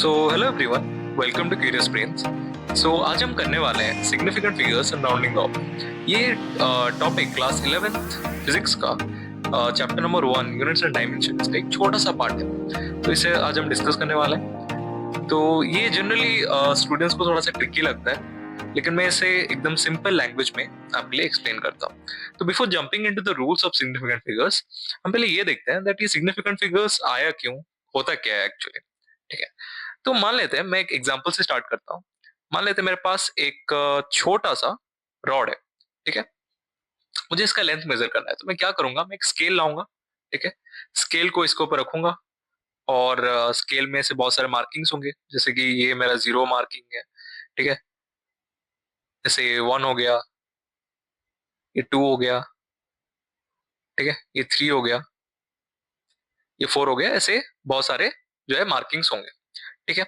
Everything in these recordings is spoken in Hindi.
So hello everyone, welcome to curious brains. So आज हम करने वाले हैं significant figures and rounding off. ये टॉपिक क्लास 11th फिजिक्स का chapter number 1 units and dimensions का एक छोटा सा पार्ट है। तो इसे आज हम डिस्कस करने वाले हैं। तो ये जनरली स्टूडेंट्स को थोड़ा सा ट्रिकी लगता है, लेकिन मैं इसे एकदम सिंपल लैंग्वेज में आपके लिए एक्सप्लेन करता हूँ। तो before jumping into the rules of significant figures, हम पहले ये देखते हैं दैट ये सिग्निफिकेंट फिगर्स आया क्यों, होता क्या है एक्चुअली। ठीक है, तो मान लेते हैं, मैं एक एग्जांपल से स्टार्ट करता हूँ। मान लेते हैं मेरे पास एक छोटा सा रॉड है। ठीक है, मुझे इसका लेंथ मेजर करना है, तो मैं क्या करूंगा, मैं एक स्केल लाऊंगा। ठीक है, स्केल को इसके ऊपर रखूंगा और स्केल में से बहुत सारे मार्किंग्स होंगे, जैसे कि ये मेरा 0 मार्किंग है। ठीक है, जैसे 1 हो गया, ये 2 हो गया, ठीक है, ये 3 हो गया, ये 4 हो गया, ऐसे बहुत सारे जो है मार्किंग्स होंगे। ठीक है,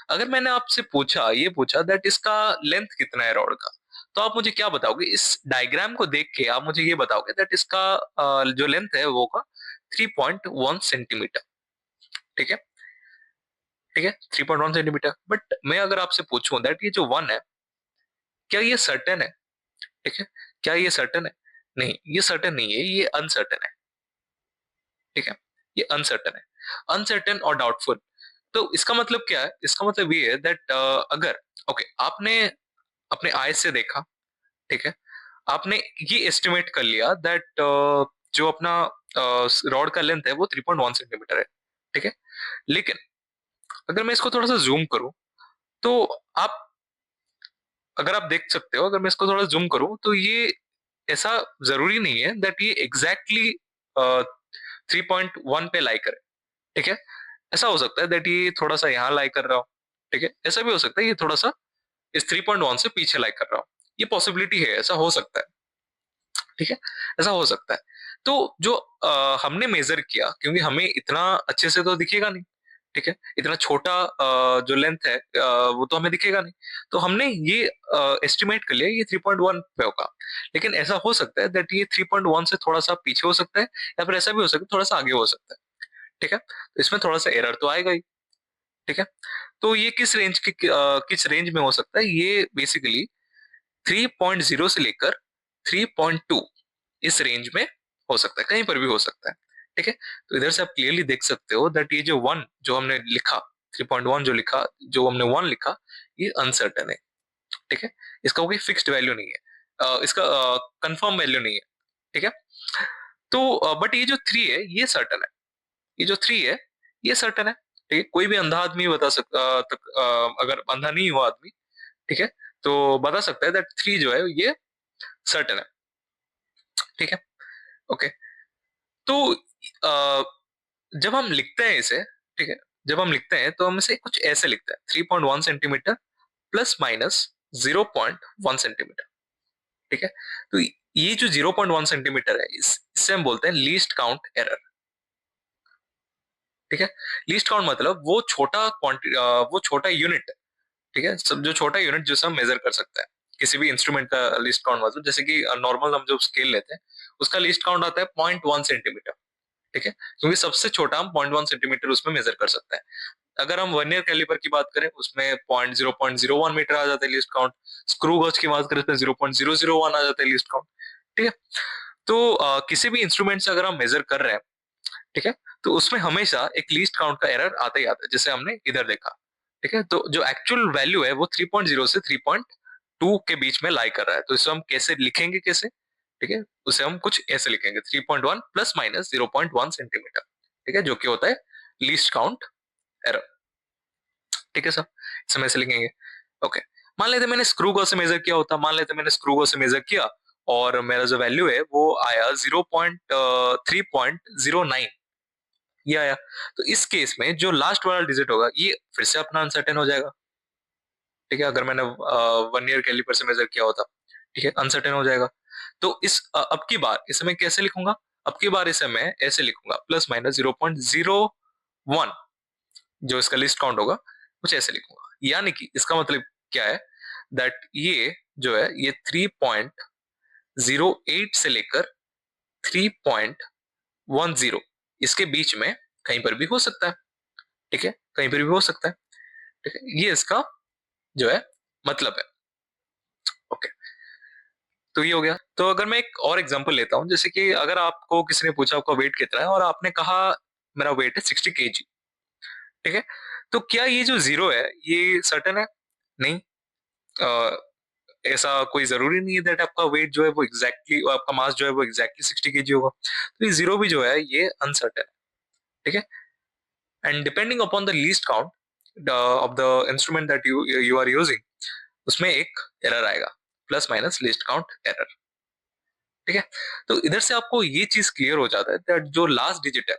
अगर मैंने आपसे पूछा, ये पूछा दैट इसका लेंथ कितना है रॉड का, तो आप मुझे क्या बताओगे? इस डायग्राम को देख के आप मुझे ये बताओगे दैट इसका जो लेंथ है वो का 3.1 सेंटीमीटर। ठीक है, ठीक है, 3.1 सेंटीमीटर। बट मैं अगर आपसे पूछूं दैट ये जो 1 है, क्या ये सर्टेन है? ठीक है, क्या ये सर्टेन है? नहीं, ये सर्टेन नहीं है, ये अनसर्टेन है। ठीक है, ये अनसर्टेन है, अनसर्टेन और डाउटफुल। तो इसका मतलब क्या है? इसका मतलब ये है दैट अगर ओके आपने अपने आय से देखा, ठीक है, आपने ये एस्टिमेट कर लिया दैट जो अपना रॉड का लेंथ है वो 3.1 सेंटीमीटर है। ठीक है, लेकिन अगर मैं इसको थोड़ा सा जूम करूं, तो आप अगर आप देख सकते हो, अगर मैं इसको थोड़ा जूम करूं, तो ये ऐसा जरूरी नहीं है दैट ये एग्जैक्टली 3.1 पे लाई करे। ठीक है, ऐसा हो सकता है दैट ये थोड़ा सा यहाँ लाई कर रहा हो। ठीक है, ऐसा भी हो सकता है ये थोड़ा सा इस 3.1 से पीछे लाई कर रहा हो। ये पॉसिबिलिटी है, ऐसा हो सकता है। ठीक है, ऐसा हो सकता है। तो जो हमने मेजर किया, क्योंकि हमें इतना अच्छे से तो दिखेगा नहीं। ठीक है, इतना छोटा जो लेंथ है वो तो हमें दिखेगा नहीं। तो हमने ये एस्टिमेट कर लिया ये 3.1 पे होगा। लेकिन ऐसा हो सकता है दैट ये 3.1 से थोड़ा सा पीछे हो सकता है, या फिर ऐसा भी हो सकता है थोड़ा सा आगे हो सकता है। ठीक है, तो इसमें थोड़ा सा एरर तो आएगा ही। ठीक है, तो ये किस रेंज में हो सकता है? ये बेसिकली 3.0 से लेकर 3.2 इस रेंज में हो सकता है, कहीं पर भी हो सकता है। ठीक है, तो इधर से आप क्लियरली देख सकते हो दैट ये जो 1 जो हमने लिखा, 3.1 जो लिखा, जो हमने 1 लिखा, ये अनसर्टेन है। ठीक है, इसका कोई फिक्स्ड वैल्यू नहीं है, इसका कंफर्म वैल्यू नहीं है। ठीक है, तो बट ये जो 3 है ये सर्टन है, ये जो 3 है ये सर्टन है। ठीक है, कोई भी अंधा आदमी बता सकता अगर अंधा नहीं हुआ आदमी, ठीक है, तो बता सकता है दैट 3 जो है ये सर्टन है। ठीक है, ओके। तो अ, जब हम लिखते हैं इसे, ठीक है, जब हम लिखते हैं तो हम इसे कुछ ऐसे लिखते हैं, 3.1 सेंटीमीटर प्लस माइनस 0.1 सेंटीमीटर। ठीक है, तो ये जो 0.1 सेंटीमीटर है, इससे हम बोलते हैं लीस्ट काउंट एरर। ठीक है, लीस्ट काउंट मतलब वो छोटा क्वांटिटी, वो छोटा यूनिट। ठीक है, सब जो छोटा यूनिट जिसे हम मेजर कर सकते हैं, किसी भी इंस्ट्रूमेंट का लीस्ट काउंट मतलब, जैसे कि नॉर्मल हम जो स्केल लेते हैं उसका लीस्ट काउंट आता है 0.1 सेंटीमीटर। ठीक है, क्योंकि सबसे छोटा हम 0.1 सेंटीमीटर उसमें मेजर कर सकते हैं। अगर हम वर्नियर कैलिपर की बात करें उसमें 0.01 मीटर आ जाता है लीस्ट काउंट। स्क्रू गज की बात करें उसमें 0.001 आ जाता है लीस्ट काउंट। ठीक है, तो किसी भी इंस्ट्रूमेंट से अगर हम मेजर कर रहे हैं, ठीक है, तो उसमें हमेशा एक लीस्ट काउंट का एरर आता ही आता है, जैसे हमने इधर देखा। ठीक है, तो जो एक्चुअल वैल्यू है वो 3.0 से 3.2 के बीच में लाई कर रहा है, तो इसे हम कैसे लिखेंगे, कैसे? ठीक है, उसे हम कुछ ऐसे लिखेंगे, 3.1 प्लस माइनस 0.1 सेंटीमीटर। ठीक है, जो कि होता है लीस्ट काउंट एरर। ठीक है सर, इसे हम ऐसे लिखेंगे। ओके, मान लेते मैंने स्क्रू गॉ से मेजर किया होता, मान लेते मैंने स्क्रू गॉ से मेजर किया और मेरा जो वैल्यू है वो आया 3.09, ये आया। तो इस केस में जो लास्ट वाला डिजिट होगा ये फिर से अपना अनसर्टेन हो जाएगा। ठीक है, अगर मैंने 1 ईयर कैलिपर से मेजर किया होता, ठीक है, अनसर्टेन हो जाएगा। तो इस अब की बार इसे मैं कैसे लिखूंगा? अब की बार इसे मैं ऐसे लिखूंगा, प्लस माइनस 0.01, जो इसका लिस्ट काउंट होगा कुछ ऐसे लिखूंगा। यानी कि इसका मतलब क्या है दैट ये जो है ये 3.08 से लेकर 3.10 इसके बीच में कहीं पर भी हो सकता है। ठीक है, कहीं पर भी हो सकता है। ठीक है, ये इसका जो है मतलब है। ओके, तो ये हो गया। तो अगर मैं एक और एग्जांपल लेता हूँ, जैसे कि अगर आपको किसी ने पूछा आपका वेट कितना है और आपने कहा मेरा वेट है 60 kg, ठीक है, तो क्या ये जो जीरो है ये सर्टेन है? नहीं। अ, ऐसा कोई जरूरी नहीं है दैट आपका वेट जो है वो एग्जैक्टली आपका मास जो है वो एग्जैक्टली 60 kg होगा। तो ये जीरो भी जो है ये अनसर्टेन है। ठीक है, and depending upon the least count of the instrument that you you are using, उसमें एक एरर आएगा, plus minus least count error. ठीक है, तो इधर से आपको ये चीज क्लियर हो जाता है दैट जो लास्ट डिजिट है,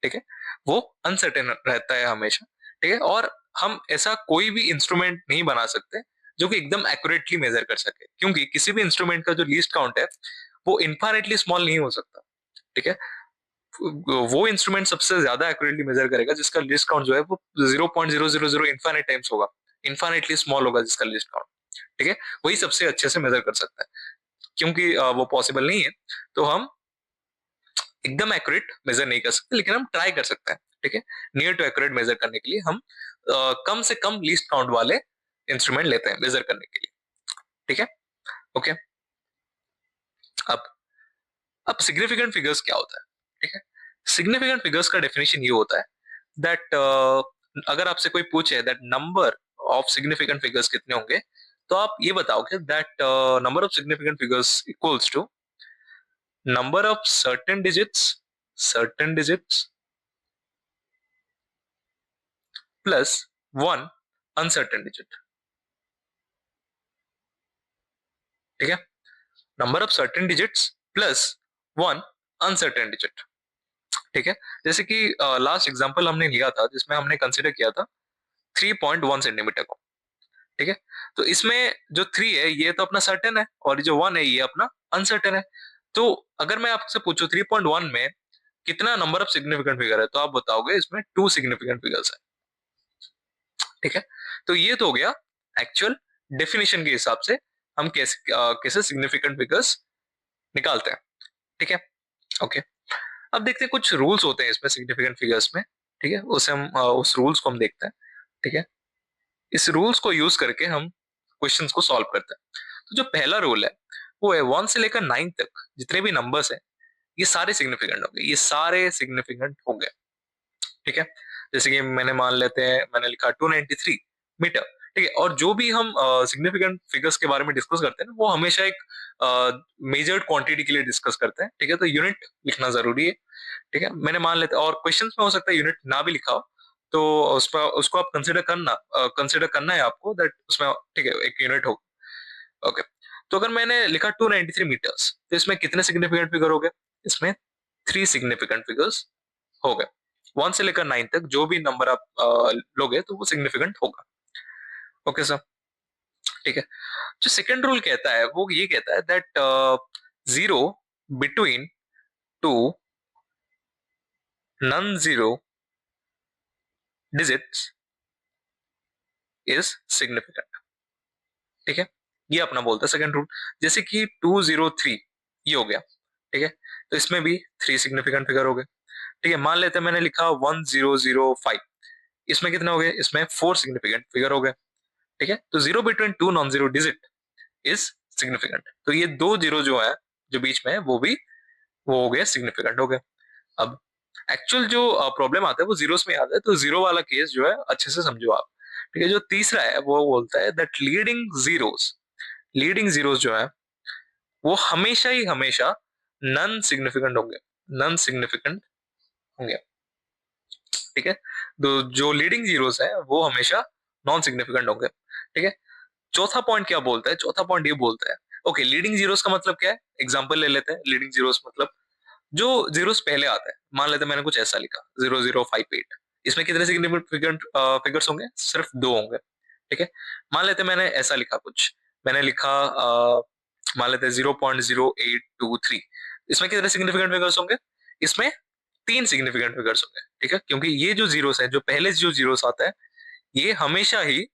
ठीक है, वो अनसर्टेन रहता है हमेशा। ठीक है, और हम ऐसा कोई भी इंस्ट्रूमेंट नहीं बना सकते जो कि एकदम एक्यूरेटली मेजर कर सके, क्योंकि किसी भी इंस्ट्रूमेंट का जो लीस्ट काउंट है वो इन्फाइनेटली स्मॉल नहीं हो सकता। ठीक है, वो इंस्ट्रूमेंट सबसे ज्यादा एक्यूरेटली मेजर करेगा जिसका लीस्ट काउंट जो है वो 0.000 इन्फाइनेट टाइम्स होगा, इन्फाइनेटली स्मॉल होगा जिसका लीस्ट काउंट। ठीक है, वही सबसे अच्छे से मेजर कर सकता है। क्योंकि वो पॉसिबल नहीं है, तो हम एकदम एक्यूरेट मेजर नहीं कर सकते, लेकिन हम ट्राई कर सकते हैं। ठीक है, नियर टू एक्यूरेट मेजर करने के लिए हम कम से कम लीस्ट काउंट वाले इंस्ट्रूमेंट लेते हैं मेजर करने के लिए। ठीक है, ओके। अब अब सिग्निफिकेंट फिगर्स क्या होता है? ठीक है, सिग्निफिकेंट फिगर्स का डेफिनेशन ये होता है दैट अगर आपसे कोई पूछे that number of significant figures कितने होंगे, तो आप ये बताओगे that number of significant figures equals to number of certain digits plus one uncertain digit। ठीक है, number of certain digits plus one uncertain digit. ठीक है, जैसे कि लास्ट एग्जांपल हमने लिया था जिसमें हमने कंसीडर किया था 3.1 सेंटीमीटर को। ठीक है, तो इसमें जो 3 है ये तो अपना सर्टेन है और जो 1 है ये अपना अनसर्टेन है। तो अगर मैं आपसे पूछूं 3.1 में कितना नंबर ऑफ सिग्निफिकेंट फिगर है, तो आप बताओगे इसमें 2 सिग्निफिकेंट फिगर्स है। ठीक है, तो ये तो हो गया एक्चुअल डेफिनेशन के हिसाब से हम कैसे कैसे सिग्निफिकेंट फिगर्स निकालते हैं। ठीक है, ओके। अब देखते हैं कुछ रूल्स होते हैं इसमें सिग्निफिकेंट फिगर्स में। ठीक है, उसे हम उस रूल्स को हम देखते हैं। ठीक है, इस रूल्स को यूज करके हम क्वेश्चंस को सॉल्व करते हैं। तो जो पहला रूल है वो है 1 से लेकर 9 तक जितने भी नंबर्स हैं ये सारे सिग्निफिकेंट होंगे, ये सारे सिग्निफिकेंट होंगे। ठीक है, जैसे कि मैंने मान लेते हैं मैंने लिखा 293 मीटर। ठीक है, और जो भी हम सिग्निफिकेंट फिगर्स के बारे में डिस्कस करते हैं ना वो हमेशा एक मेजर्ड क्वांटिटी के लिए डिस्कस करते हैं। ठीक है, तो यूनिट लिखना जरूरी है। ठीक है, मैंने मान लेते और क्वेश्चंस में हो सकता है यूनिट ना भी लिखा हो, तो उस पर उसको आप कंसिडर करना है आपको दैट उसमें ठीक है एक यूनिट हो। ओके, तो अगर मैंने लिखा 293 मीटर्स तो इसमें कितने सिग्निफिकेंट फिगर हो गए? इसमें 3 सिग्निफिकेंट फिगर्स हो गए। 1 से लेकर 9 तक जो भी नंबर आप लोगे तो वो सिग्निफिकेंट होगा। ओके सर, ठीक है। जो सेकंड रूल कहता है वो ये कहता है that zero between two non zero digits is significant. ठीक है, ये अपना बोलता है सेकंड रूल। जैसे कि 203 ये हो गया। ठीक है, तो इसमें भी 3 सिग्निफिकेंट फिगर हो गए। ठीक है, मान लेते हैं मैंने लिखा 1005, इसमें कितने हो गए? इसमें 4 सिग्निफिकेंट फिगर हो गए। ठीक है, तो zero between two non zero digit is significant. तो ये दो जीरो जो है जो बीच में है वो भी वो हो गए सिग्निफिकेंट हो गए। अब एक्चुअल जो प्रॉब्लम आता है वो जीरोस में आता है, तो जीरो वाला केस जो है अच्छे से समझो आप। ठीक है, जो तीसरा है वो बोलता है दैट लीडिंग जीरोस जो है वो हमेशा ही हमेशा नॉन सिग्निफिकेंट होंगे, नॉन सिग्निफिकेंट होंगे। ठीक है, तो जो लीडिंग जीरोस है वो हमेशा नॉन सिग्निफिकेंट होंगे। ठीक है, चौथा पॉइंट क्या बोलता है? चौथा पॉइंट ये बोलता है ओके लीडिंग जीरोस का मतलब क्या है? एग्जांपल ले लेते हैं। लीडिंग जीरोस मतलब जो जीरोस पहले आता है, मान लेते हैं मैंने कुछ ऐसा लिखा 0058, इसमें कितने सिग्निफिकेंट फिगर्स होंगे? सिर्फ दो होंगे। ठीक है, मान लेते हैं मैंने ऐसा लिखा कुछ, मैंने लिखा मान लेते हैं 0.0823, इसमें कितने सिग्निफिकेंट फिगर्स होंगे? इसमें 3 सिग्निफिकेंट फिगर्स होंगे। ठीक है, क्योंकि ये जो जीरोस है जो पहले जो जीरोस आता है ये हमेशा ही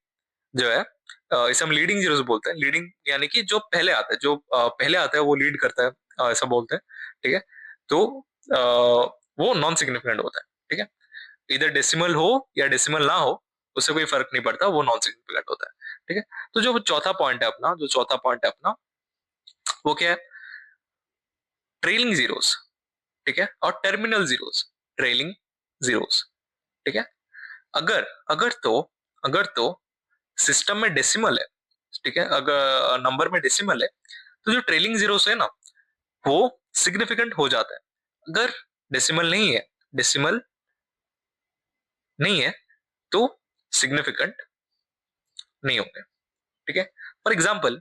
जो है इसे हम लीडिंग जीरोस बोलते हैं। लीडिंग यानी कि जो पहले आता है, जो पहले आता है वो लीड करता है, ऐसा बोलते हैं। ठीक है, तो वो नॉन सिग्निफिकेंट होता है। ठीक है, इधर डेसिमल हो या डेसिमल ना हो उससे कोई फर्क नहीं पड़ता, वो नॉन सिग्निफिकेंट होता है। ठीक है, तो जो चौथा पॉइंट है अपना, वो क्या है? Trailing zeros. ठीक है, और टर्मिनल जीरोस। Trailing zeros. ठीक है, अगर अगर तो अगर तो सिस्टम में डेसिमल है, ठीक है, अगर नंबर में डेसिमल है, तो जो ट्रेलिंग जीरोस है ना, वो सिग्निफिकेंट हो जाता है। अगर डेसिमल नहीं है, डेसिमल नहीं है तो सिग्निफिकेंट नहीं होंगे। ठीक है, फॉर एग्जाम्पल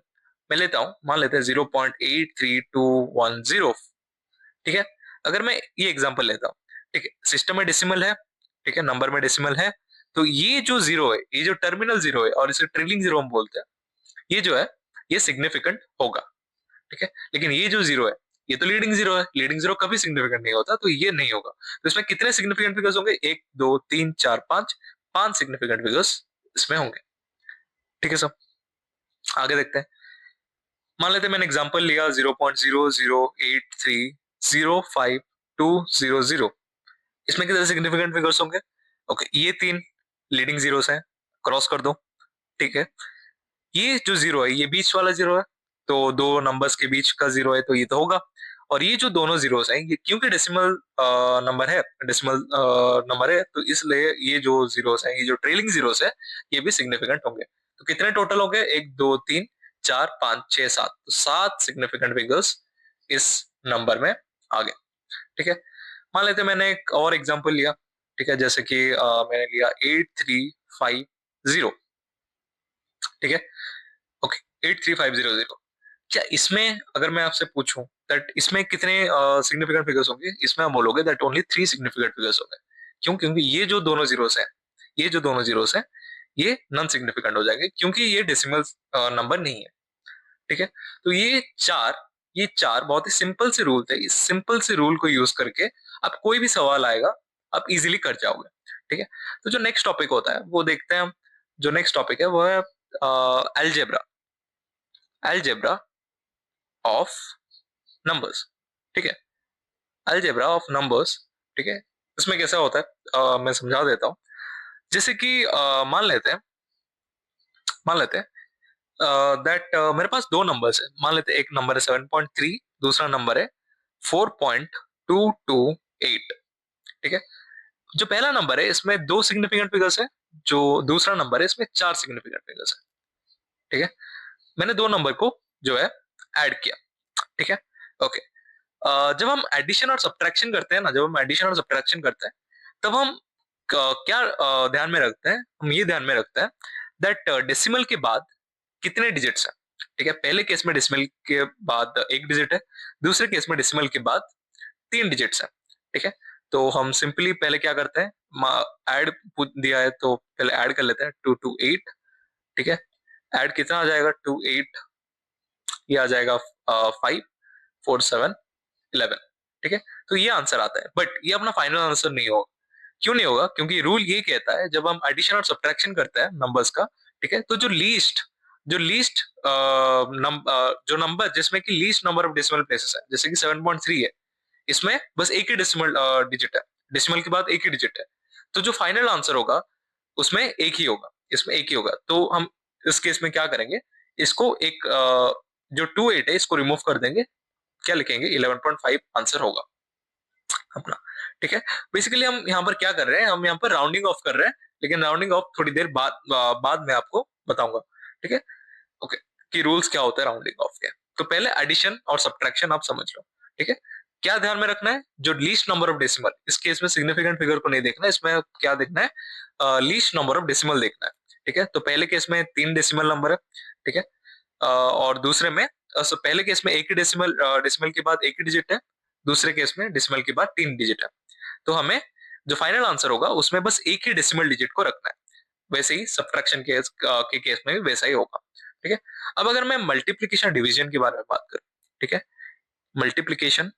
मैं लेता हूं, मान लेते हैं 0.83210। ठीक है, अगर मैं ये एग्जाम्पल लेता हूं, ठीक है, सिस्टम में डेसिमल है, ठीक है, नंबर में डेसिमल है, तो ये जो जीरो है, ये जो टर्मिनल जीरो है और इसे ट्रेलिंग जीरो हम बोलते हैं, ये जो है ये सिग्निफिकेंट होगा। ठीक है, लेकिन ये जो जीरो है, ये तो लीडिंग जीरो है, लीडिंग जीरो कभी सिग्निफिकेंट नहीं होता, तो ये नहीं होगा। तो इसमें कितने सिग्निफिकेंट फिगर्स होंगे? 1 2 3 4 5, 5 सिग्निफिकेंट फिगर्स इसमें होंगे। ठीक है सब, आगे देखते हैं। मान लेते हैं मैंने एग्जांपल लिया 0.008305200। इसमें कितने सिग्निफिकेंट फिगर्स होंगे? ओके, ये 3 लीडिंग जीरोस हैं, क्रॉस कर दो। ठीक है, ये जो जीरो है, ये बीच वाला जीरो है, तो दो नंबर्स के बीच का जीरो है, तो ये तो होगा। और ये जो दोनों जीरोस हैं, ये क्योंकि डेसिमल नंबर है, तो इसलिए ये जो जीरोस हैं, ये जो ट्रेलिंग जीरोस है, ये भी सिग्निफिकेंट होंगे। तो कितने टोटल होंगे? 1 2 3 4 5 6 7, तो 7 सिग्निफिकेंट फिगर्स इस नंबर में आ गए। ठीक है, मान लेते हैं मैंने एक और एग्जांपल लिया। ठीक है, जैसे कि मैंने लिया 83500। ठीक है, ओके, 83500। क्या इसमें अगर मैं आपसे पूछूं दैट इसमें कितने सिग्निफिकेंट फिगर्स होंगे, इसमें आप बोलोगे दैट ओनली 3 सिग्निफिकेंट फिगर्स होंगे। क्यों? क्योंकि ये जो दोनों जीरोस हैं, ये जो दोनों जीरोस हैं, ये नॉन सिग्निफिकेंट हो जाएंगे, क्योंकि ये डेसिमल नंबर नहीं है। ठीक है, तो ये चार बहुत ही सिंपल से रूल थे। इस सिंपल से रूल को यूज करके आप कोई भी सवाल आएगा, आप इजीली कर जाओगे। ठीक है, तो जो नेक्स्ट टॉपिक होता है वो देखते हैं हम। जो नेक्स्ट टॉपिक है वो है अलजेब्रा। Algebra of numbers. ठीक है, अलजेब्रा ऑफ नंबर्स। ठीक है, इसमें कैसा होता है, मैं समझा देता हूँ। जैसे कि मान लेते हैं दैट मेरे पास दो नंबर्स है। मान लेते हैं एक नंबर है 7.3, दूसरा नंबर है 4.228। ठीक है, जो पहला नंबर है इसमें 2 सिग्निफिकेंट फिगर्स है, जो दूसरा नंबर है इसमें 4 सिग्निफिकेंट फिगर्स है। ठीक है, मैंने दो नंबर को जो है ऐड किया। ठीक है, ओके, जब हम एडिशन और सब्ट्रैक्शन करते हैं ना, जब हम एडिशन और सब्ट्रैक्शन करते हैं, तब हम क्या ध्यान में रखते हैं? हम ये ध्यान में रखते हैं दैट डेसिमल के बाद कितने डिजिट्स हैं। ठीक है, पहले केस में डेसिमल के बाद एक डिजिट है, दूसरे केस में डेसिमल के बाद 3 डिजिट्स हैं। ठीक है, तो हम सिंपली पहले क्या करते हैं, ऐड दिया है तो पहले ऐड कर लेते हैं 2 to 8। ठीक है, ऐड कितना आ जाएगा? 2 8, ये आ जाएगा 5 4 7 11। ठीक है, तो ये आंसर आता है, बट ये अपना फाइनल आंसर नहीं होगा। क्यों नहीं होगा? क्योंकि रूल ये कहता है जब हम एडिशन और सब्ट्रैक्शन करते हैं नंबर्स का, ठीक है, तो जो लीस्ट जो नंबर जिसमें कि least number of decimal places है, जैसे कि 7.3 है, इसमें बस एक ही डेसिमल डिजिट है, डेसिमल के बाद एक ही डिजिट है, तो जो फाइनल आंसर होगा उसमें एक ही होगा, इसमें एक ही होगा। तो हम इस केस में क्या करेंगे, इसको एक जो 2 8 है इसको रिमूव कर देंगे, क्या लिखेंगे? 11.5 आंसर होगा अपना। ठीक है, बेसिकली हम यहाँ पर क्या कर रहे हैं, हम यहाँ पर राउंडिंग ऑफ कर रहे हैं, लेकिन राउंडिंग ऑफ थोड़ी देर बाद में आपको बताऊंगा। ठीक है, ओके, कि रूल्स क्या होते हैं राउंडिंग ऑफ के। तो पहले एडिशन और सब्ट्रैक्शन आप समझ लो। ठीक है, क्या ध्यान में रखना है? जो लीस्ट नंबर ऑफ डेसिमल, इस केस में सिग्निफिकेंट फिगर को नहीं देखना है, इसमें क्या देखना है? लीस्ट नंबर ऑफ डेसिमल देखना है। ठीक है, तो पहले केस में 3 डेसिमल नंबर है। ठीक है, और दूसरे में पहले केस में एक ही डेसिमल के बाद एक ही डिजिट है, दूसरे केस में डेसिमल के बाद 3 डिजिट है। तो हमें जो फाइनल आंसर होगा उसमें बस एक ही डेसिमल डिजिट को रखना है। वैसे ही सब्ट्रैक्शन के केस में भी वैसा ही होगा। ठीक है, अब अगर मैं मल्टीप्लीकेशन डिवीजन के बारे में बात करूं, ठीक है, मल्टीप्लीकेशन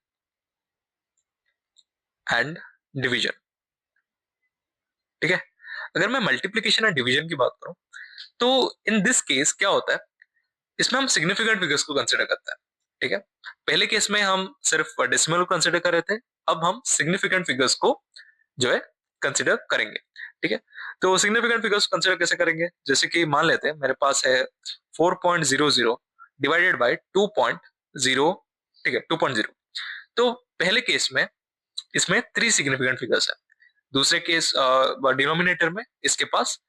एंड डिवीजन। ठीक है, अगर मैं मल्टीप्लीकेशन एंड डिवीजन की बात करूं, तो इन दिस केस क्या होता है, इसमें हम सिग्निफिकेंट फिगर्स को कंसिडर करते हैं। ठीक है, पहले केस में हम सिर्फ डेसिमल को कंसिडर कर रहे थे, अब हम सिग्निफिकेंट फिगर्स को जो है कंसिडर करेंगे। ठीक है। तो सिग्निफिकेंट फिगर्स कंसिडर कैसे करेंगे, जैसे कि मान लेते हैं मेरे पास है 4.00 डिवाइडेड बाय 2.0, ठीक है 2.0। तो पहले केस में इसमें 3 सिग्निफिकेंट फिगर्स है, दूसरे केस डिनोमिनेटर में इसके पास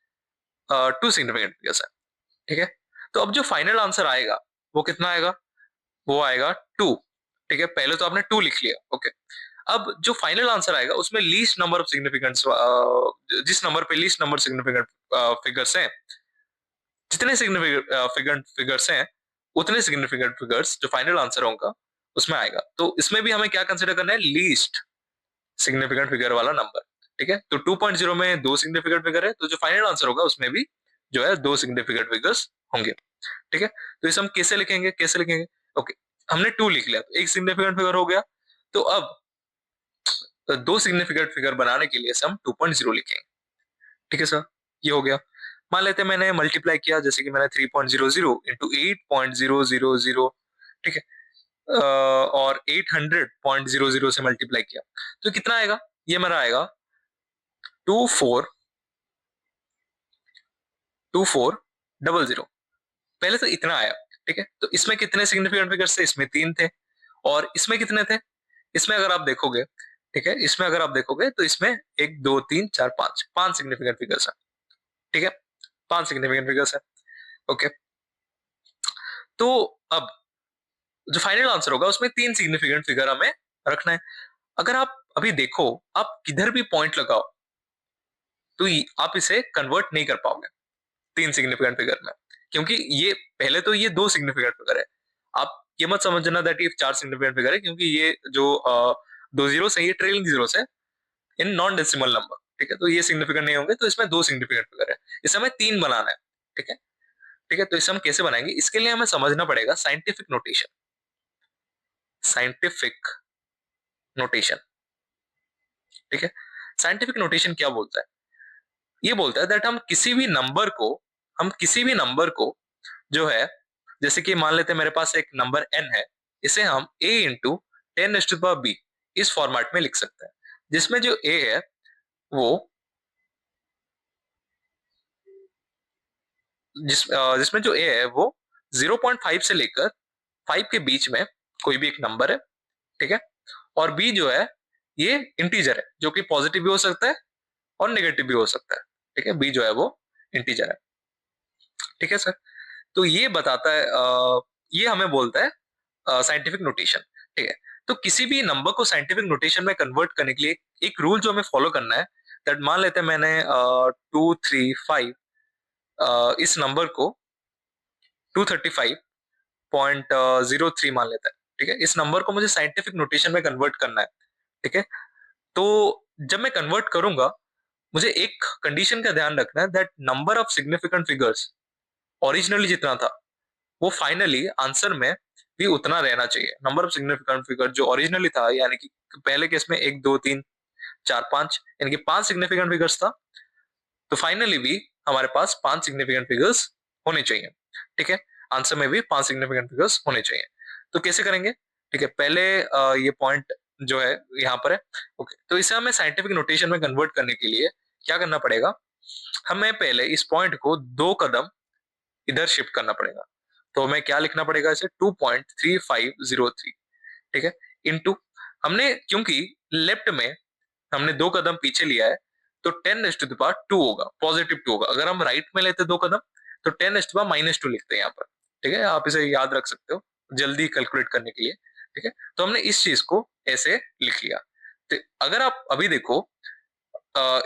2 सिग्निफिकेंट फिगर्स है, ठीक है। तो अब जो फाइनल आंसर आएगा वो कितना आएगा, वो आएगा 2, ठीक है। पहले तो आपने 2 लिख लिया, ओके। अब जो फाइनल आंसर आएगा उसमें लीस्ट नंबर ऑफ सिग्निफिकेंट्स, जिस नंबर पे लीस्ट नंबर सिग्निफिकेंट फिगर्स हैं, जितने सिग्निफिकेंट फिगर्स हैं उतने सिग्निफिकेंट फिगर्स जो फाइनल आंसर होगा उसमें आएगा। तो इसमें भी हमें क्या कंसिडर करना है, लीस्ट सिग्निफिकेंट फिगर वाला नंबर, ठीक है। तो 2.0 में 2 सिग्निफिकेंट फिगर है, तो जो फाइनल आंसर होगा उसमें भी जो है 2 सिग्निफिकेंट फिगर्स होंगे, ठीक है। तो इसे हम कैसे लिखेंगे, कैसे लिखेंगे, ओके। हमने 2 लिख लिया तो एक सिग्निफिकेंट फिगर हो गया। तो अब 2 सिग्निफिकेंट फिगर बनाने के लिए हम 2.0 लिखेंगे, ठीक है सर। ये हो गया। मान लेते हैं मैंने मल्टीप्लाई किया, जैसे कि मैंने 3.00 इंटू 8.000, ठीक है, और 800.00 से मल्टीप्लाई किया तो कितना आएगा, ये मेरा आएगा 2400। पहले तो इतना आया, ठीक है। तो इसमें कितने सिग्निफिकेंट फिगर्स थे, इसमें 3 थे। और इसमें कितने थे, इसमें अगर आप देखोगे, ठीक है, इसमें अगर आप देखोगे तो इसमें 1 2 3 4 5 5 सिग्निफिकेंट फिगर्स है, ठीक है। 5 सिग्निफिकेंट फिगर्स है, ओके। तो अब जो फाइनल आंसर होगा उसमें 3 सिग्निफिकेंट फिगर हमें रखना है। अगर आप अभी देखो, आप किधर भी पॉइंट लगाओ तो आप इसे कन्वर्ट नहीं कर पाओगे 3 सिग्निफिकेंट फिगर में, क्योंकि ये पहले तो ये 2 सिग्निफिकेंट फिगर है। आप ये मत समझना दैट ये 4 सिग्निफिकेंट फिगर है, क्योंकि ये जो 2 जीरो है ये ट्रेलिंग जीरो है इन नॉन डेसिमल नंबर, ठीक है। तो ये सिग्निफिकेंट नहीं होंगे, तो इसमें 2 सिग्निफिकेंट फिगर है, इसे हमें 3 बनाना है, ठीक है। ठीक है, तो इसे हम कैसे बनाएंगे, इसके लिए हमें समझना पड़ेगा साइंटिफिक नोटेशन। साइंटिफिक नोटेशन, ठीक है। साइंटिफिक नोटेशन क्या बोलता है, ये बोलता है दैट हम किसी भी नंबर को जो है, जैसे कि मान लेते हैं मेरे पास एक नंबर n है, इसे हम a इंटू 10⁻⁵ इस फॉर्मेट में लिख सकते हैं, जिसमें जो a है वो जिसमें जो a है वो 0.5 से लेकर 5 के बीच में कोई भी एक नंबर है, ठीक है। और b जो है ये इंटीजर है, जो कि पॉजिटिव भी हो सकता है और नेगेटिव भी हो सकता है, ठीक है। b जो है वो इंटीजर है, ठीक है सर। तो ये बताता है ये हमें बोलता है साइंटिफिक नोटेशन, ठीक है। तो किसी भी नंबर को साइंटिफिक नोटेशन में कन्वर्ट करने के लिए एक रूल जो हमें फॉलो करना है, दैट मान लेते हैं मैंने 235 इस नंबर को 235.03 मान लेते हैं, ठीक है। इस नंबर को मुझे साइंटिफिक नोटेशन में कन्वर्ट करना है, ठीक है। तो जब मैं कन्वर्ट करूंगा मुझे एक कंडीशन का ध्यान रखना है, that number of significant figures originally जितना था वो फाइनली आंसर में भी उतना रहना चाहिए। नंबर ऑफ सिग्निफिकेंट फिगर जो ओरिजिनली था, यानी कि पहले केस में 1 2 3 4 5 यानी कि 5 सिग्निफिकेंट फिगर्स था, तो फाइनली भी हमारे पास 5 सिग्निफिकेंट फिगर्स होने चाहिए, ठीक है। आंसर में भी 5 सिग्निफिकेंट फिगर्स होने चाहिए। तो कैसे करेंगे, ठीक है। पहले ये पॉइंट जो है यहाँ पर है, ओके। तो इसे हमें साइंटिफिक नोटेशन में कन्वर्ट करने के लिए क्या करना पड़ेगा, हमें पहले इस पॉइंट को 2 कदम इधर शिफ्ट करना पड़ेगा। तो हमें क्या लिखना पड़ेगा, इसे 2.3503, ठीक है, इनटू हमने क्योंकि लेफ्ट में हमने 2 कदम पीछे लिया है, तो 10⁻² होगा, +2 होगा। अगर हम राइट में लेते 2 कदम तो 10⁻² लिखते हैं यहाँ पर, ठीक है। आप इसे याद रख सकते हो जल्दी कैलकुलेट करने के लिए, ठीक है। तो हमने इस चीज को ऐसे लिख लिया। तो अगर आप अभी देखो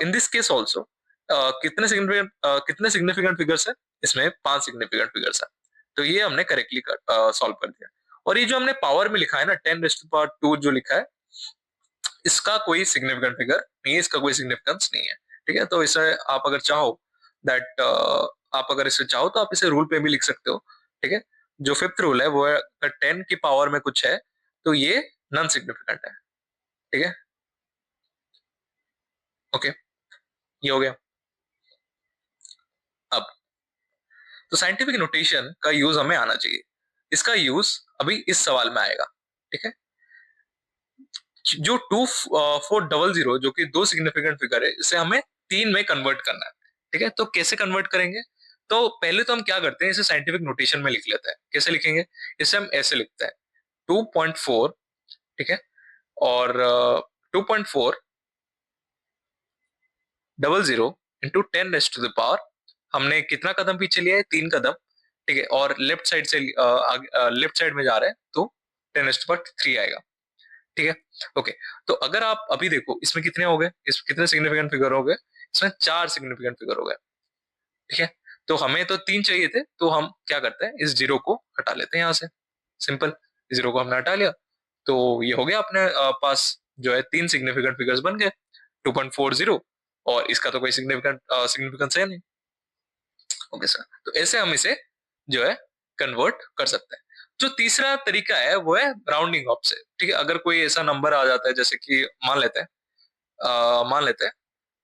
इन दिस केस ऑल्सो कितने सिग्निफिकेंट फिगर्स है, इसमें 5 सिग्निफिकेंट फिगर्स है। तो ये हमने करेक्टली सॉल्व कर दिया। और ये जो हमने पावर में लिखा है ना 10⁻² जो लिखा है, इसका कोई सिग्निफिकेंट फिगर नहीं है, इसका कोई सिग्निफिकेंस नहीं है, ठीक है। तो इसे आप अगर चाहो दैट आप अगर इसे चाहो तो आप इसे रूल पे भी लिख सकते हो, ठीक है। जो 5th रूल है वो है, अगर 10 की पावर में कुछ है तो ये नॉन सिग्निफिकेंट है, ठीक है। ओके, ये हो गया। अब तो साइंटिफिक नोटेशन का यूज हमें आना चाहिए। इसका यूज अभी इस सवाल में आएगा, ठीक है। जो 2400 जो कि 2 सिग्निफिकेंट फिगर है, इसे हमें 3 में कन्वर्ट करना है। ठीक है, तो कैसे कन्वर्ट करेंगे? तो पहले तो हम क्या करते हैं, इसे साइंटिफिक नोटेशन में लिख लेते हैं। कैसे लिखेंगे? इसे हम ऐसे लिखते हैं, 2.4, ठीक है, और 2.4 double zero into 10 raised to the power, हमने कितना कदम पीछे लिया है? 3 कदम, ठीक है, और लेफ्ट साइड से लेफ्ट साइड में जा रहे हैं तो 10 रेस्ट टू 3 आएगा। ठीक है, ओके। तो अगर आप अभी देखो इसमें कितने हो गए, इसमें कितने सिग्निफिकेंट फिगर हो गए? इसमें 4 सिग्निफिकेंट फिगर हो गए। ठीक है, तो हमें तो 3 चाहिए थे, तो हम क्या करते हैं, इस जीरो को हटा लेते हैं यहाँ से। सिंपल, जीरो को हमने हटा लिया, तो ये हो गया अपने पास जो है 3 सिग्निफिकेंट फिगर्स बन गए, 2.40, और इसका तो कोई सिग्निफिकेंस है नहीं। ओके सर, तो ऐसे हम इसे जो है कन्वर्ट कर सकते हैं। जो तीसरा तरीका है वो है राउंडिंग ऑफ से। ठीक है, अगर कोई ऐसा नंबर आ जाता है, जैसे कि मान लेते हैं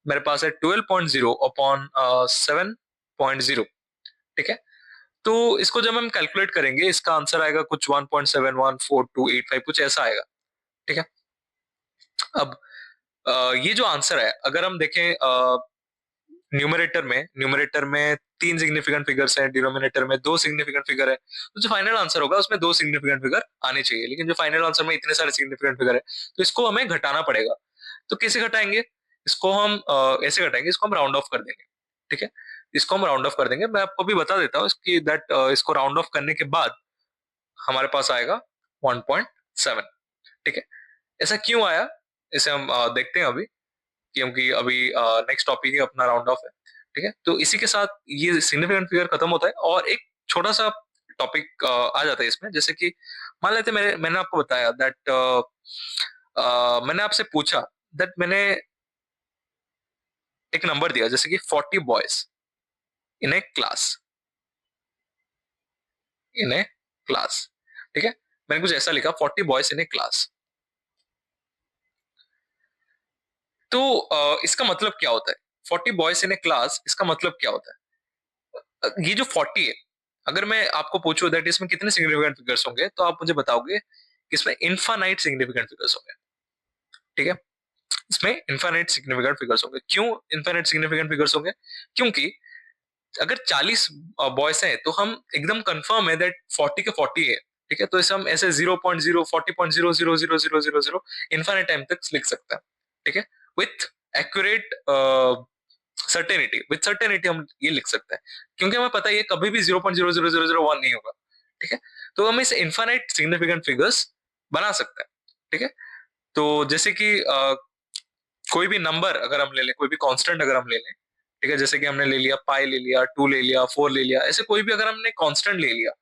मेरे पास है 12.0 अपॉन 7.0। ठीक है, तो इसको जब हम कैलकुलेट करेंगे, इसका आंसर आएगा कुछ 1.714285, कुछ ऐसा आएगा। ठीक है, अब ये जो आंसर है, अगर हम देखें न्यूमरेटर में 3 सिग्निफिकेंट फिगर्स हैं, डिनोमिनेटर में 2 सिग्निफिकेंट फिगर है, तो जो फाइनल आंसर होगा उसमें 2 सिग्निफिकेंट फिगर आने चाहिए, लेकिन जो फाइनल आंसर में इतने सारे सिग्निफिकेंट फिगर है, तो इसको हमें घटाना पड़ेगा। तो कैसे घटाएंगे? इसको हम ऐसे घटाएंगे, इसको हम राउंड ऑफ कर देंगे। ठीक है, इसको हम राउंड ऑफ कर देंगे। मैं आपको भी बता देता हूँ इसकी दैट इसको राउंड ऑफ करने के बाद हमारे पास आएगा 1.7। ठीक है, ऐसा क्यों आया, इसे हम देखते हैं अभी, क्योंकि अभी नेक्स्ट टॉपिक ही अपना राउंड ऑफ है। ठीक है, तो इसी के साथ ये सिग्निफिकेंट फिगर खत्म होता है, और एक छोटा सा टॉपिक आ जाता है इसमें, जैसे कि मान लेते मैंने आपको बताया दैट मैंने आपसे पूछा दैट मैंने एक नंबर दिया, जैसे कि 40 boys in A class, in A class. ठीक है, मैंने कुछ ऐसा लिखा, 40 बॉयज इन ए क्लास। तो इसका मतलब क्या होता है? 40 बॉयज इन ए क्लास, इसका मतलब क्या होता है? ये जो 40 है, अगर मैं आपको पूछूं दैट इसमें कितने सिग्निफिकेंट फिगर्स होंगे, तो आप मुझे बताओगे कि इसमें इनफाइनाइट सिग्निफिकेंट फिगर्स होंगे। ठीक है, इसमें इनफाइनाइट सिग्निफिकेंट फिगर्स होंगे। क्यों इनफाइनाइट सिग्निफिकेंट फिगर्स होंगे? क्योंकि अगर 40 बॉयज हैं, तो हम एकदम कंफर्म है दैट 40 के 40 है। ठीक है, तो इसे हम ऐसे 0.0 40.0000000 इनफाइनाइट टाइम तक लिख सकते हैं। ठीक है, विथ एक्यूरेट सर्टेनिटी हम ये लिख सकते हैं, क्योंकि हमें पता है ये कभी भी 0.00001 नहीं होगा। ठीक है, तो हम इसे इनफाइनाइट सिग्निफिकेंट फिगर्स बना सकते हैं। ठीक है, तो जैसे कि कोई भी नंबर अगर हम ले लें, कोई भी कांस्टेंट अगर हम ले लें, ठीक है, जैसे कि हमने ले लिया पाई, ले लिया 2, ले लिया 4, ले लिया, ऐसे कोई भी अगर हमने कांस्टेंट ले लिया,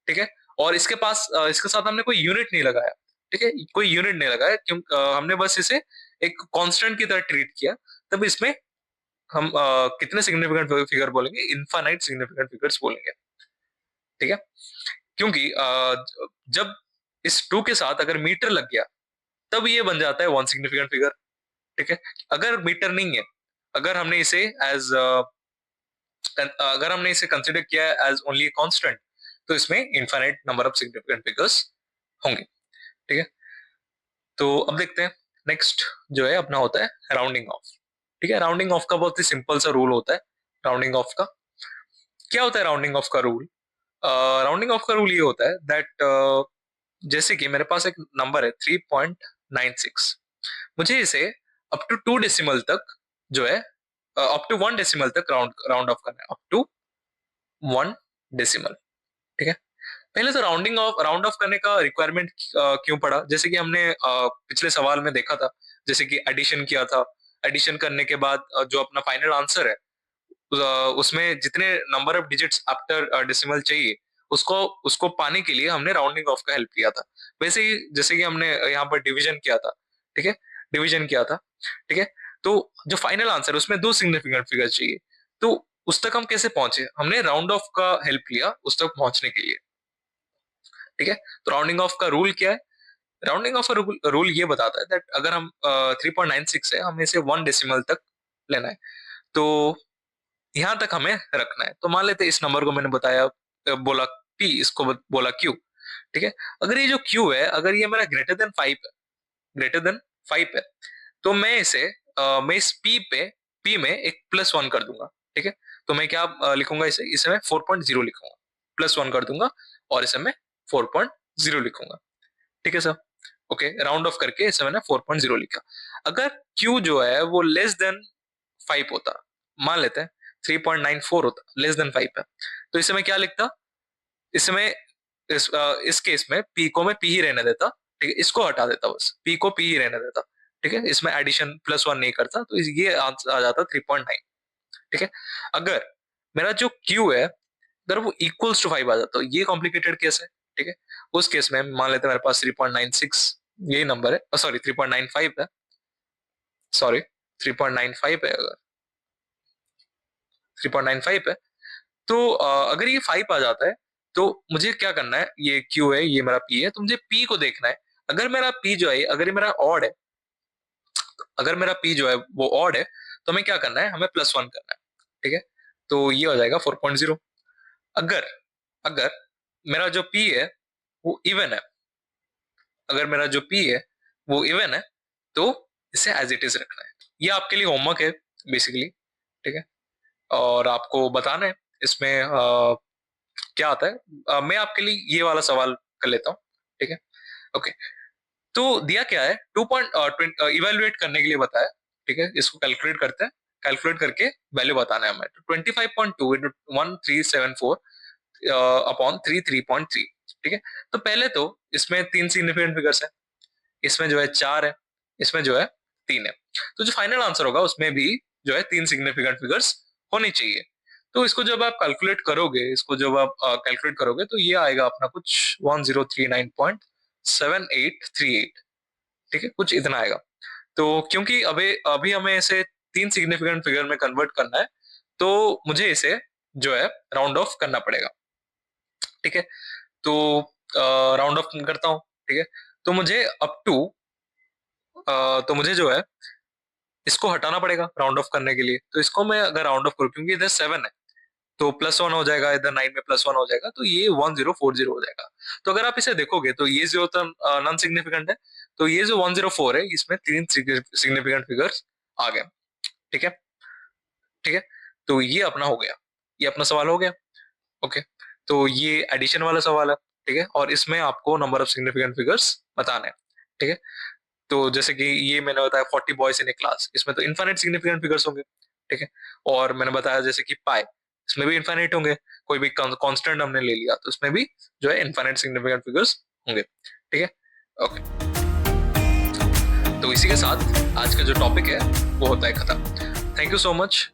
ठीक है, और इसके पास इसके साथ हमने कोई यूनिट नहीं लगाया, ठीक है, कोई यूनिट नहीं लगाया, क्यों हमने बस इसे एक कांस्टेंट की तरह ट्रीट किया, तब इसमें हम कितने सिग्निफिकेंट फिगर बोलेंगे? इनफाइनाइट सिग्निफिकेंट फिगर्स बोलेंगे। ठीक है, क्योंकि जब इस 2 के साथ अगर मीटर लग गया, तब ये बन जाता है 1 सिग्निफिकेंट फिगर। ठीक है, अगर मीटर नहीं है, अगर हमने इसे एज अगर हमने इसे कंसिडर किया एज ओनली कांस्टेंट, तो इसमें infinite number of significant figures होंगे। ठीक है, तो अब देखते हैं नेक्स्ट जो है अपना होता है राउंडिंग ऑफ। ठीक है, राउंडिंग ऑफ का बहुत ही सिंपल सा रूल होता है। राउंडिंग ऑफ का क्या होता है? राउंडिंग ऑफ का रूल, राउंडिंग ऑफ का रूल ये होता है दैट जैसे कि मेरे पास एक नंबर है 3.96, मुझे इसे अप टू 2 डेसिमल तक जो है अप टू 1 डेसिमल तक राउंड राउंड ऑफ करना है, अप टू 1 डेसिमल। ठीक है, पहले तो राउंड ऑफ करने का रिक्वायरमेंट क्यों पड़ा? जैसे कि हमने पिछले सवाल में देखा था, जैसे कि एडिशन किया था, एडिशन करने के बाद जो अपना फाइनल आंसर है, उसमें जितने number of digits after decimal चाहिए, उसको उसको पाने के लिए हमने राउंडिंग ऑफ का हेल्प किया था। वैसे ही जैसे कि हमने यहाँ पर डिवीजन किया था, ठीक है, डिवीजन किया था, ठीक है, तो जो फाइनल आंसर उसमें 2 सिग्निफिकेंट फिगर चाहिए, तो उस तक हम कैसे पहुंचे? हमने राउंड ऑफ का हेल्प लिया उस तक पहुंचने के लिए। ठीक है, तो राउंडिंग ऑफ का रूल क्या है? राउंडिंग ऑफ का रूल ये बताता है दैट अगर हम 3.96 है, हमें इसे 1 डेसिमल तक लेना है, तो यहां तक हमें रखना है। तो मान लेते इस नंबर को मैंने बताया, बोला पी, इसको बोला क्यू। ठीक है, अगर ये जो क्यू है, अगर ये मेरा ग्रेटर देन 5 है, ग्रेटर देन 5 है, तो मैं इसे मैं इस पी पे पी में एक +1 कर दूंगा, ठीक है। तो मैं क्या लिखूंगा, इसे मैं 4.0 लिखूंगा, +1 कर दूंगा और इसे मैं 4.0 लिखूंगा, ठीक है सर। ओके, राउंड ऑफ करके इसे मैंने 4.0 लिखा। अगर क्यू जो है वो लेस देन 5 होता, मान लेते हैं 3.94 होता, लेस देन 5 है, तो इसे मैं क्या लिखता, इसे मैं इस केस में पी को मैं पी ही रहने देता, ठीक है, इसको हटा देता, बस पी को पी ही रहने देता, ठीक है, इसमें एडिशन +1 नहीं करता, तो ये आंसर आ जाता 3.9, ठीक है। अगर मेरा जो क्यू है अगर वो इक्वल्स टू 5 आ जाता, तो ये कॉम्प्लिकेटेड केस है, ठीक है। उस केस में मान लेते हैं मेरे पास 3.96 यही नंबर है, सॉरी 3.95 है, सॉरी 3.95 है, अगर 3.95 है, तो अगर ये 5 आ जाता है तो मुझे क्या करना है, ये क्यू है, ये मेरा पी है, तो मुझे पी को देखना है। अगर मेरा पी जो है, अगर ये मेरा ऑड है, अगर मेरा पी जो है वो ऑड है, तो हमें क्या करना है, हमें +1 करना है, ठीक है। तो ये हो जाएगा 4.0। अगर अगर मेरा जो पी है वो इवन है, अगर मेरा जो पी है वो इवन है, तो इसे एज इट इज रखना है। ये आपके लिए होमवर्क है बेसिकली, ठीक है। और आपको बताना है इसमें क्या आता है। मैं आपके लिए ये वाला सवाल कर लेता हूँ, ठीक है। ओके, तो दिया क्या है, 2 इवेल्युएट करने के लिए बताया, ठीक है। इसको कैलकुलेट करते हैं, कैलकुलेट करके वैल्यू बताना है हमें। 25.2 इंटू 1374 अपॉन 3.3, ठीक है। तो पहले तो इसमें 3 सिग्निफिकेंट फिगर्स है, इसमें जो है 4 है, इसमें जो है 3 है, तो जो फाइनल आंसर होगा उसमें भी जो है 3 सिग्निफिकेंट फिगर्स होनी चाहिए। तो इसको जब आप कैलकुलेट करोगे, इसको जब आप कैलकुलेट करोगे, तो ये आएगा अपना कुछ 1039.7838, ठीक है, कुछ इतना आएगा। तो क्योंकि अभी अभी हमें इसे 3 सिग्निफिकेंट फिगर में कन्वर्ट करना है, तो मुझे इसे जो है राउंड ऑफ करना पड़ेगा, ठीक है। तो राउंड ऑफ करता हूँ, ठीक है। तो मुझे अप टू तो मुझे जो है इसको हटाना पड़ेगा राउंड ऑफ करने के लिए। तो इसको मैं अगर राउंड ऑफ करूँ, क्योंकि इधर 7 है, तो +1 हो जाएगा, इधर 9 में +1 हो जाएगा, तो ये 1040 हो जाएगा। तो अगर आप इसे देखोगे तो ये जीरो तो नॉन सिग्निफिकेंट है, तो ये जो 104 है, इसमें 3 सिग्निफिकेंट फिगर्स आ गए, ठीक है, ठीक है। तो ये अपना हो गया, ये अपना सवाल हो गया। ओके, तो ये एडिशन वाला सवाल है, ठीक है, और इसमें आपको नंबर ऑफ सिग्निफिकेंट फिगर्स बताने हैं, ठीक है। तो जैसे कि ये मैंने बताया 40 बॉयज इन ए क्लास, इसमें तो इनफाइनाइट सिग्निफिकेंट फिगर्स होंगे, ठीक है। और मैंने बताया जैसे कि पाई, इसमें भी इनफाइनाइट होंगे, कोई भी कांस्टेंट हमने ले लिया तो उसमें भी जो है इनफाइनाइट सिग्निफिकेंट फिगर्स होंगे, ठीक है। ओके, तो इसी के साथ आज का जो टॉपिक है वो होता है खत्म। Thank you so much.